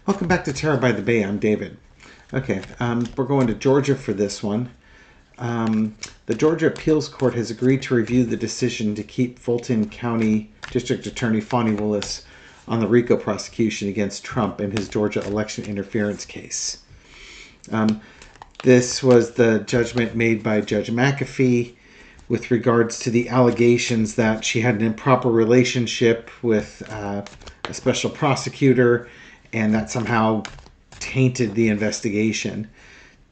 Welcome back to Terror by the Bay. I'm David. Okay, we're going to Georgia for this one. The Georgia Appeals Court has agreed to review the decision to keep Fulton County District Attorney Fani Willis on the RICO prosecution against Trump in his Georgia election interference case. This was the judgment made by Judge McAfee with regards to the allegations that she had an improper relationship with a special prosecutor and that somehow tainted the investigation.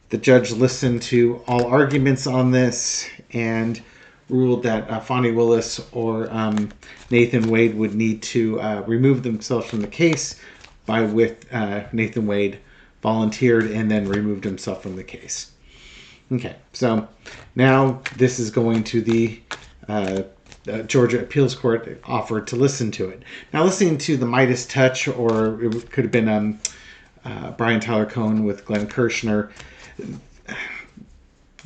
The judge listened to all arguments on this and ruled that Fani Willis or Nathan Wade would need to remove themselves from the case, by which Nathan Wade volunteered and then removed himself from the case. Okay, so now this is going to the Georgia Appeals Court offered to listen to it. Now, listening to the Midas Touch, or it could have been Brian Tyler Cohen with Glenn Kirshner,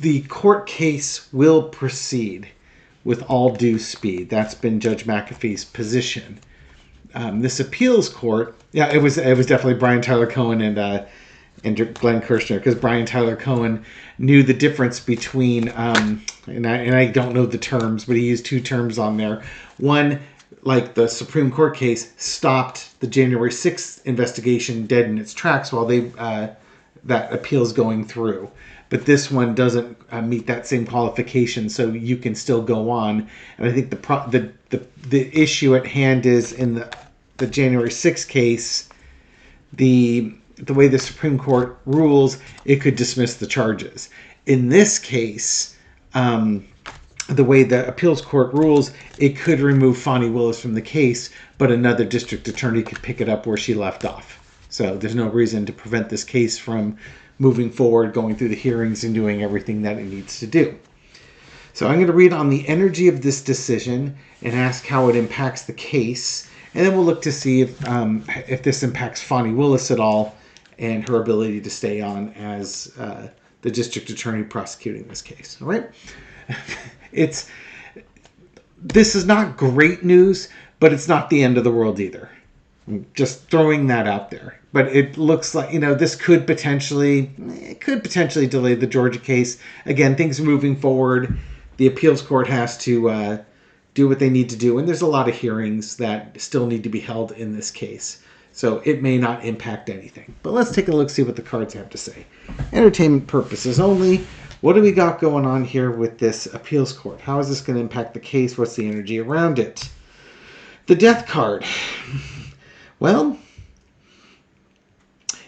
the court case will proceed with all due speed. That's been Judge McAfee's position. This appeals court, yeah, it was definitely Brian Tyler Cohen and Glenn Kirshner, because Brian Tyler Cohen knew the difference between, and I don't know the terms, but he used two terms on there. One, like the Supreme Court case, stopped the January 6th investigation dead in its tracks while that appeal's going through. But this one doesn't meet that same qualification, so you can still go on. And I think the issue at hand is in the January 6th case, the way the Supreme Court rules, it could dismiss the charges. In this case, the way the appeals court rules, it could remove Fani Willis from the case, but another district attorney could pick it up where she left off. So there's no reason to prevent this case from moving forward, going through the hearings and doing everything that it needs to do. So I'm going to read on the energy of this decision and ask how it impacts the case. And then we'll look to see if this impacts Fani Willis at all and her ability to stay on as the district attorney prosecuting this case. All right? This is not great news, but it's not the end of the world either. I'm just throwing that out there. But it looks like, this could potentially delay the Georgia case. Again, things are moving forward. The appeals court has to do what they need to do. And there's a lot of hearings that still need to be held in this case. So it may not impact anything. But let's take a look, see what the cards have to say. Entertainment purposes only. What do we got going on here with this appeals court? How is this going to impact the case? What's the energy around it? The death card. Well,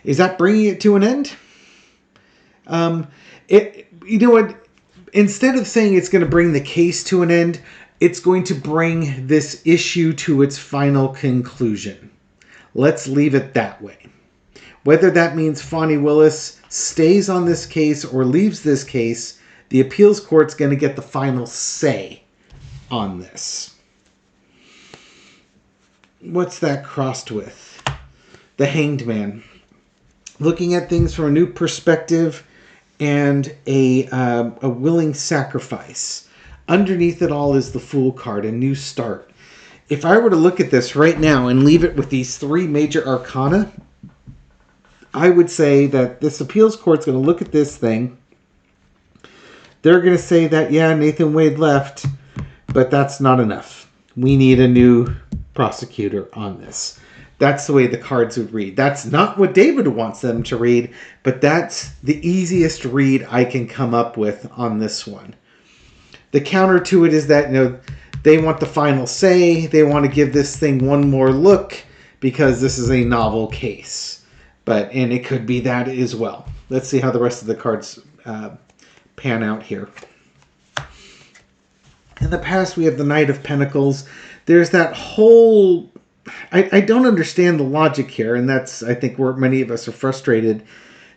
is that bringing it to an end? You know what? Instead of saying it's going to bring the case to an end, it's going to bring this issue to its final conclusion. Let's leave it that way. Whether that means Fani Willis stays on this case or leaves this case, the appeals court's going to get the final say on this. What's that crossed with? The Hanged Man. Looking at things from a new perspective and a willing sacrifice. Underneath it all is the Fool card, a new start. If I were to look at this right now and leave it with these three major arcana, I would say that this appeals court's going to look at this thing. They're going to say that, yeah, Nathan Wade left, but that's not enough. We need a new prosecutor on this. That's the way the cards would read. That's not what David wants them to read, but that's the easiest read I can come up with on this one. The counter to it is that, they want the final say. They want to give this thing one more look because this is a novel case. And it could be that as well. Let's see how the rest of the cards pan out here. In the past, we have the Knight of Pentacles. There's that whole... I don't understand the logic here, and that's, I think, where many of us are frustrated.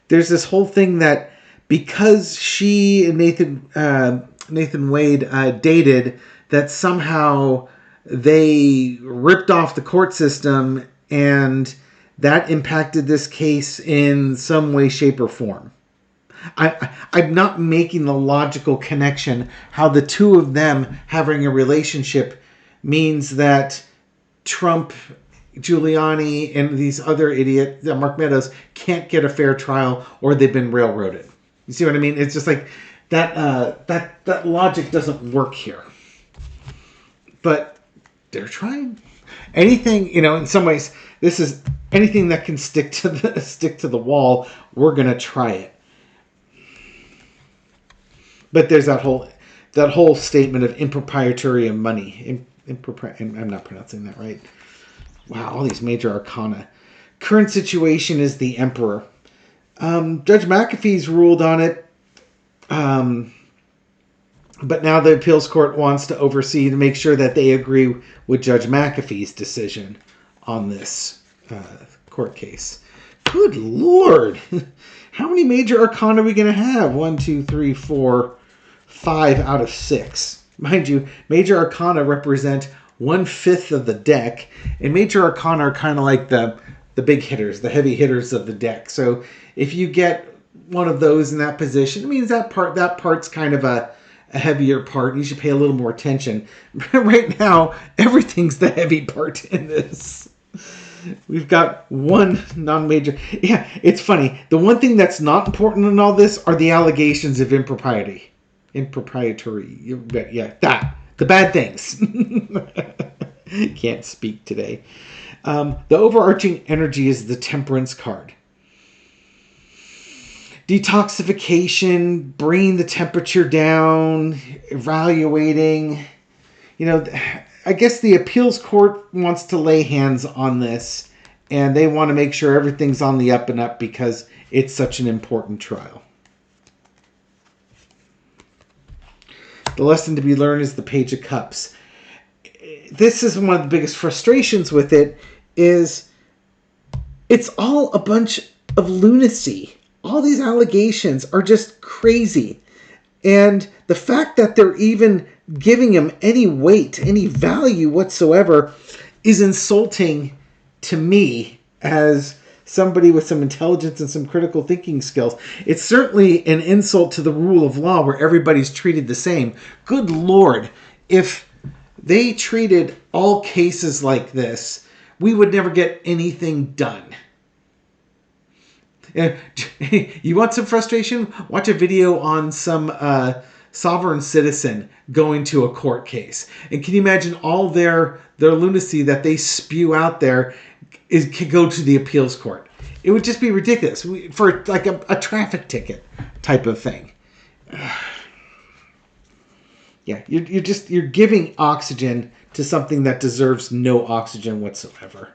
There's this whole thing that because she and Nathan Wade dated, that somehow they ripped off the court system and that impacted this case in some way, shape, or form. I'm not making the logical connection how the two of them having a relationship means that Trump Giuliani and these other idiots, Mark Meadows, can't get a fair trial or they've been railroaded. You see what I mean? It's just like that that logic doesn't work here. But they're trying. Anything, in some ways, this is anything that can stick to the wall, we're going to try it. But there's that whole statement of impropriety of money. I'm not pronouncing that right. Wow, all these major arcana. Current situation is the Emperor. Judge McAfee's ruled on it, but now the appeals court wants to oversee to make sure that they agree with Judge McAfee's decision on this court case. Good Lord! How many major arcana are we going to have? 1, 2, 3, 4, 5 out of 6. Mind you, major arcana represent 1/5 of the deck, and major arcana are kind of like the big hitters, the heavy hitters of the deck. So if you get one of those in that position, it means that part's kind of a heavier part. You should pay a little more attention. Right now, everything's the heavy part in this. We've got one non-major. Yeah, it's funny. The one thing that's not important in all this are the allegations of impropriety. Improprietory. Yeah, that. The bad things. Can't speak today. The overarching energy is the Temperance card. Detoxification, bringing the temperature down, evaluating. I guess the appeals court wants to lay hands on this, and they want to make sure everything's on the up and up because it's such an important trial. The lesson to be learned is the Page of Cups. This is one of the biggest frustrations with it, is it's all a bunch of lunacy. All these allegations are just crazy. And the fact that they're even giving him any weight, any value whatsoever, is insulting to me as somebody with some intelligence and some critical thinking skills. It's certainly an insult to the rule of law where everybody's treated the same. Good Lord, if they treated all cases like this, we would never get anything done. You want some frustration? Watch a video on some sovereign citizen going to a court case. And can you imagine all their lunacy that they spew out there could go to the appeals court? It would just be ridiculous for like a traffic ticket type of thing. Yeah, you're giving oxygen to something that deserves no oxygen whatsoever.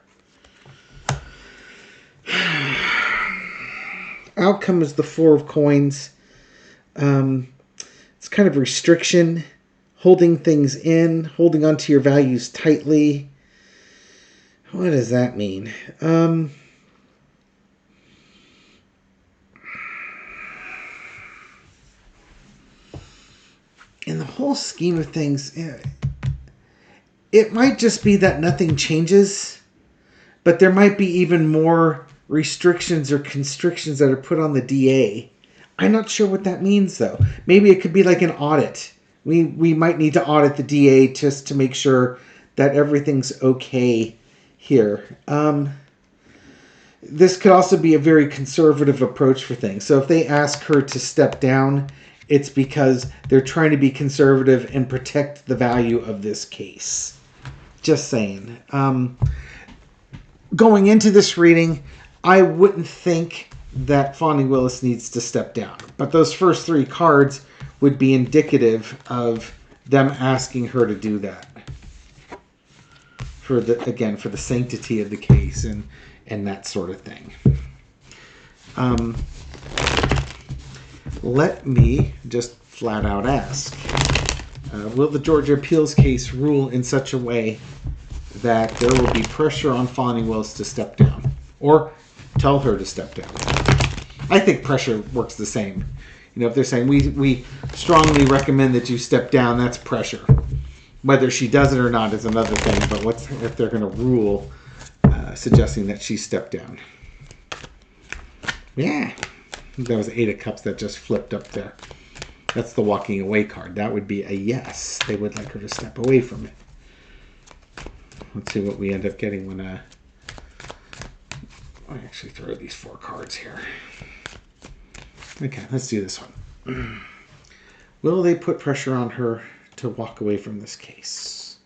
Outcome is the Four of Coins. It's kind of restriction, holding things in, holding onto your values tightly. What does that mean? In the whole scheme of things, it might just be that nothing changes, but there might be even more restrictions or constrictions that are put on the DA. I'm not sure what that means, though. Maybe it could be like an audit. We might need to audit the DA just to make sure that everything's okay here. This could also be a very conservative approach for things. So if they ask her to step down, it's because they're trying to be conservative and protect the value of this case. Just saying. Going into this reading, I wouldn't think that Fani Willis needs to step down. But those first 3 cards would be indicative of them asking her to do that. For the sanctity of the case and that sort of thing. Let me just flat out ask. Will the Georgia appeals case rule in such a way that there will be pressure on Fani Willis to step down? Or tell her to step down? I think pressure works the same. If they're saying, we strongly recommend that you step down, that's pressure. Whether she does it or not is another thing, but what's if they're going to rule suggesting that she step down? Yeah. That was 8 of Cups that just flipped up there. That's the walking away card. That would be a yes. They would like her to step away from it. Let's see what we end up getting when I'll actually throw these 4 cards here. Okay, let's do this one. Will they put pressure on her to walk away from this case?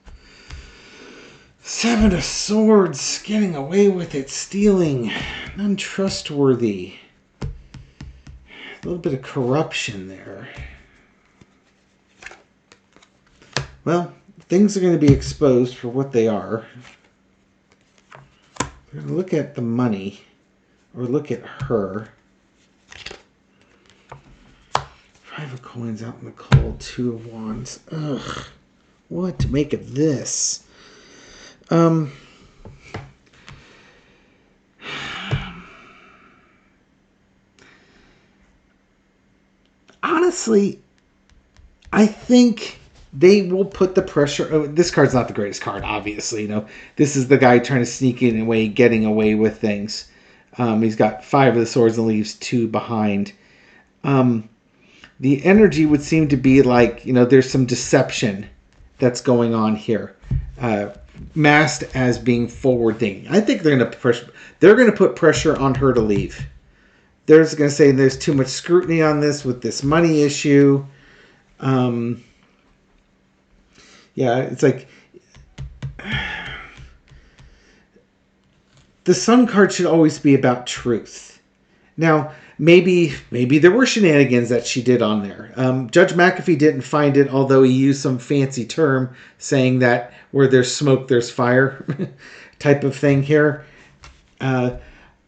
7 of Swords, getting away with it, stealing, untrustworthy. A little bit of corruption there. Well, things are going to be exposed for what they are. We're going to look at the money, or look at her. 5 of Coins out in the cold, 2 of Wands. Ugh, what to make of this? Honestly, I think they will put the pressure. Oh, this card's not the greatest card, obviously. You know, this is the guy trying to sneak in away, getting away with things. He's got 5 of the Swords and leaves 2 behind. The energy would seem to be like, you know, there's some deception that's going on here, masked as being forward thinking. I think they're going to put pressure on her to leave. They're going to say there's too much scrutiny on this with this money issue. Yeah, it's like the Sun card should always be about truth. Now, maybe there were shenanigans that she did on there. Judge McAfee didn't find it, although he used some fancy term saying that where there's smoke, there's fire type of thing here. I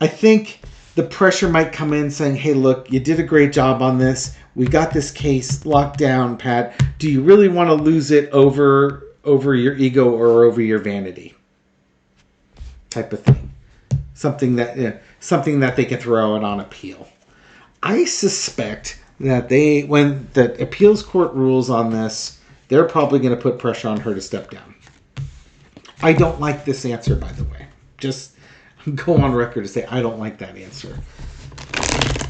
think the pressure might come in saying, hey, look, you did a great job on this. We got this case locked down, Pat. Do you really want to lose it over your ego or over your vanity? Type of thing. Something that they can throw it on appeal. I suspect that when the appeals court rules on this, they're probably going to put pressure on her to step down. I don't like this answer, by the way. Just go on record to say I don't like that answer.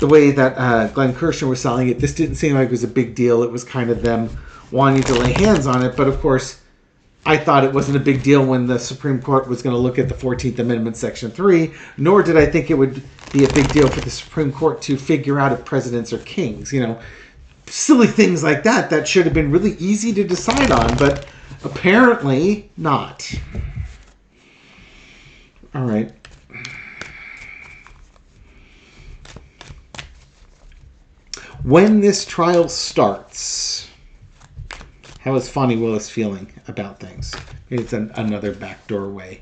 The way that Glenn Kirshner was selling it, this didn't seem like it was a big deal. It was kind of them wanting to lay hands on it. But of course, I thought it wasn't a big deal when the Supreme Court was going to look at the 14th Amendment, Section 3, nor did I think it would be a big deal for the Supreme Court to figure out if presidents are kings. You know, silly things like that should have been really easy to decide on, but apparently not. All right. When this trial starts, how is Fani Willis feeling about things? It's another backdoor way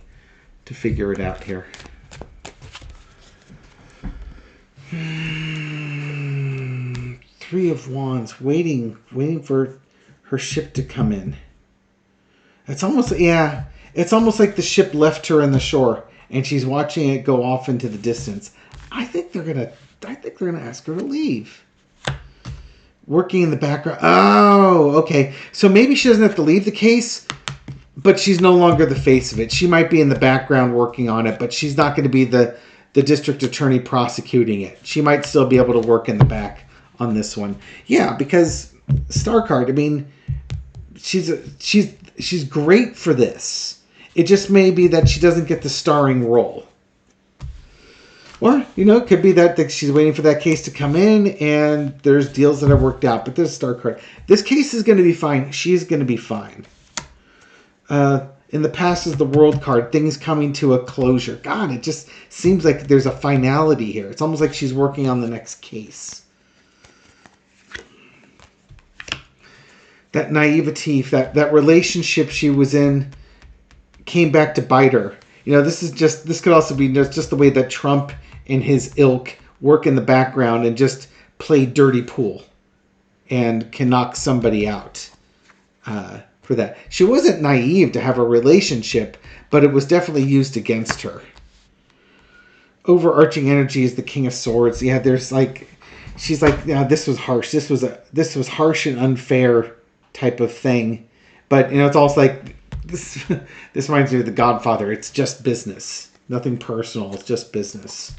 to figure it out here. 3 of Wands, waiting for her ship to come in. It's almost like the ship left her in the shore and she's watching it go off into the distance. I think they're gonna ask her to leave. Working in the background. Oh, okay. So maybe she doesn't have to leave the case, but she's no longer the face of it. She might be in the background working on it, but she's not going to be the district attorney prosecuting it. She might still be able to work in the back on this one. Yeah, because Star card, I mean, she's great for this. It just may be that she doesn't get the starring role. Or, you know, it could be that she's waiting for that case to come in and there's deals that are worked out. But there's a Star card. This case is going to be fine. She's going to be fine. In the past is the World card. Things coming to a closure. God, it just seems like there's a finality here. It's almost like she's working on the next case. That naivety, that relationship she was in came back to bite her. You know, this could also be just the way that Trump and his ilk work in the background and just play dirty pool and can knock somebody out for that. She wasn't naive to have a relationship, but it was definitely used against her. Overarching energy is the King of Swords. Yeah, she's like, yeah, this was harsh. This was harsh and unfair type of thing. But, you know, it's also like, this reminds me of The Godfather. It's just business. Nothing personal. It's just business.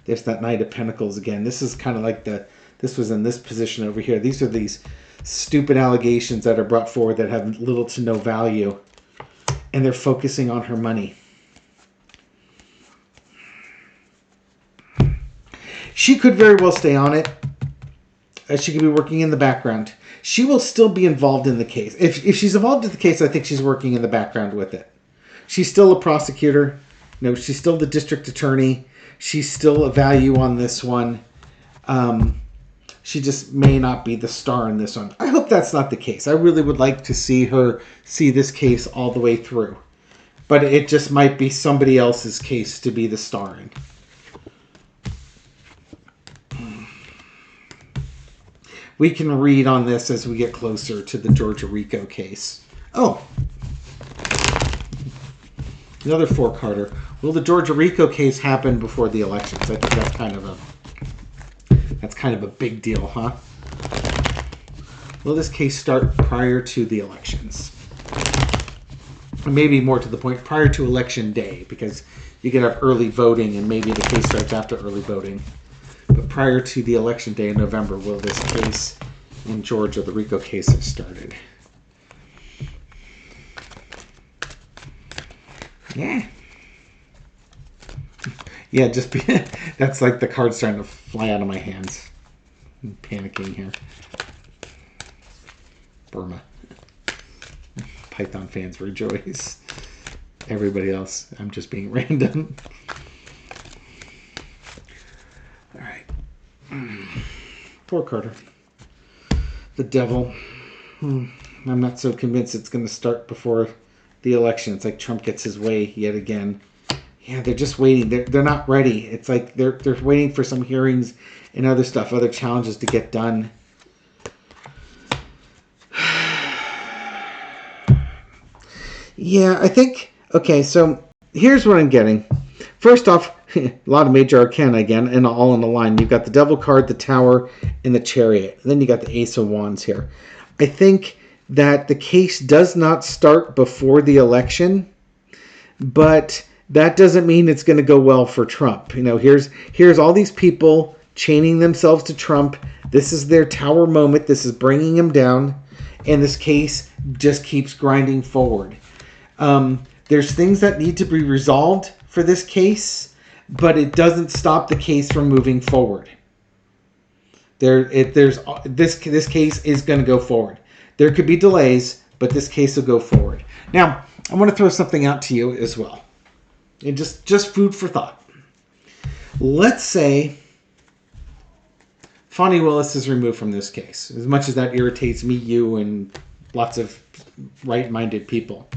There's that Knight of Pentacles again. This is kind of like this was in this position over here. These are these stupid allegations that are brought forward that have little to no value. And they're focusing on her money. She could very well stay on it. She could be working in the background. She will still be involved in the case. If she's involved in the case, I think she's working in the background with it. She's still a prosecutor. No, she's still the district attorney. She's still a value on this one. She just may not be the star in this one. I hope that's not the case. I really would like to see her see this case all the way through. But it just might be somebody else's case to be the star in. We can read on this as we get closer to the Georgia RICO case. Oh, another four-carder. Will the Georgia RICO case happen before the elections? I think that's kind of a big deal, huh? Will this case start prior to the elections? Maybe more to the point, prior to election day, because you could have early voting and maybe the case starts after early voting. But prior to the election day in November, will this case in Georgia, the RICO case, have started? Yeah. Yeah, that's like the cards starting to fly out of my hands. I'm panicking here. Burma. Python fans rejoice. Everybody else, I'm just being random. All right. Poor Carter. The devil. I'm not so convinced it's going to start before the election. It's like Trump gets his way yet again. Yeah, they're just waiting. They're not ready. It's like they're waiting for some hearings and other stuff, other challenges to get done. Yeah, I think, okay, so here's what I'm getting. First off, a lot of major arcana again, and all in the line. You've got the Devil card, the Tower, and the Chariot. And then you got the Ace of Wands here. I think that the case does not start before the election, but that doesn't mean it's going to go well for Trump. You know, here's all these people chaining themselves to Trump. This is their Tower moment. This is bringing him down, and this case just keeps grinding forward. There's things that need to be resolved for this case, but it doesn't stop the case from moving forward. This case is going to go forward. There could be delays, but this case will go forward. Now, I want to throw something out to you as well. And just food for thought. Let's say Fani Willis is removed from this case. As much as that irritates me, you, and lots of right-minded people.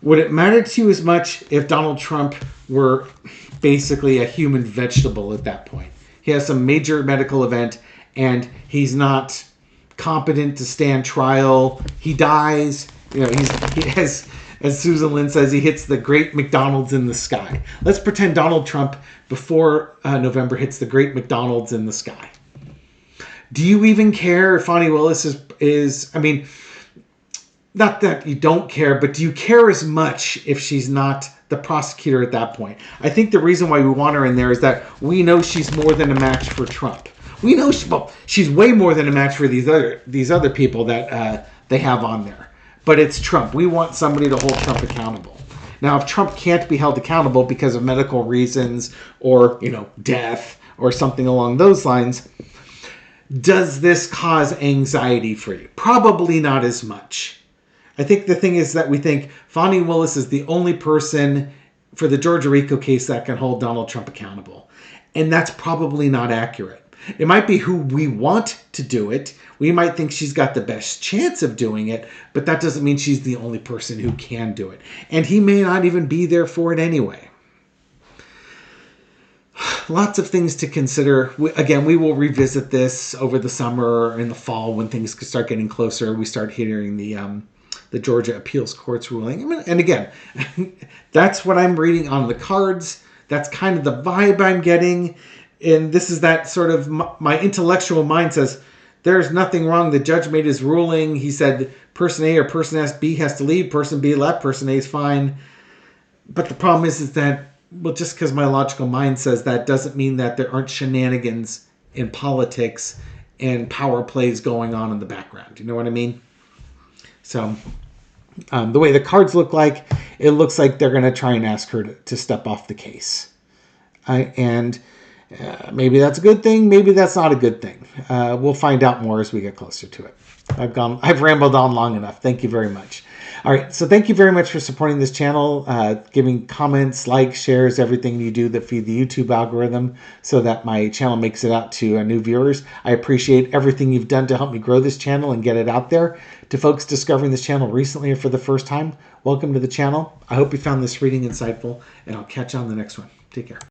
Would it matter to you as much if Donald Trump were basically a human vegetable at that point? He has some major medical event and he's not competent to stand trial. He dies. You know, he has, as Susan Lynn says, he hits the great McDonald's in the sky. Let's pretend Donald Trump before November hits the great McDonald's in the sky. Do you even care if Fani Willis is I mean, not that you don't care, but do you care as much if she's not the prosecutor at that point? I think the reason why we want her in there is that we know she's more than a match for Trump. We know she's way more than a match for these other people that they have on there. But it's Trump. We want somebody to hold Trump accountable. Now, if Trump can't be held accountable because of medical reasons or, death or something along those lines, does this cause anxiety for you? Probably not as much. I think the thing is that we think Fani Willis is the only person for the Georgia RICO case that can hold Donald Trump accountable. And that's probably not accurate. It might be who we want to do it. We might think she's got the best chance of doing it, but that doesn't mean she's the only person who can do it. And he may not even be there for it anyway. Lots of things to consider. Again, we will revisit this over the summer or in the fall when things start getting closer. We start hearing the Georgia Appeals Court's ruling. And again, that's what I'm reading on the cards. That's kind of the vibe I'm getting. And this is that sort of my intellectual mind says, there's nothing wrong. The judge made his ruling. He said person A or person B has to leave. Person B left. Person A is fine. But the problem is that, well, just because my logical mind says that doesn't mean that there aren't shenanigans in politics and power plays going on in the background. You know what I mean? So the way the cards look like, it looks like they're going to try and ask her to step off the case. And Maybe that's a good thing. Maybe that's not a good thing. We'll find out more as we get closer to it. I've rambled on long enough. Thank you very much. All right, so thank you very much for supporting this channel, giving comments, likes, shares, everything you do that feed the YouTube algorithm so that my channel makes it out to new viewers. I appreciate everything you've done to help me grow this channel and get it out there. To folks discovering this channel recently or for the first time, welcome to the channel. I hope you found this reading insightful, and I'll catch you on the next one. Take care.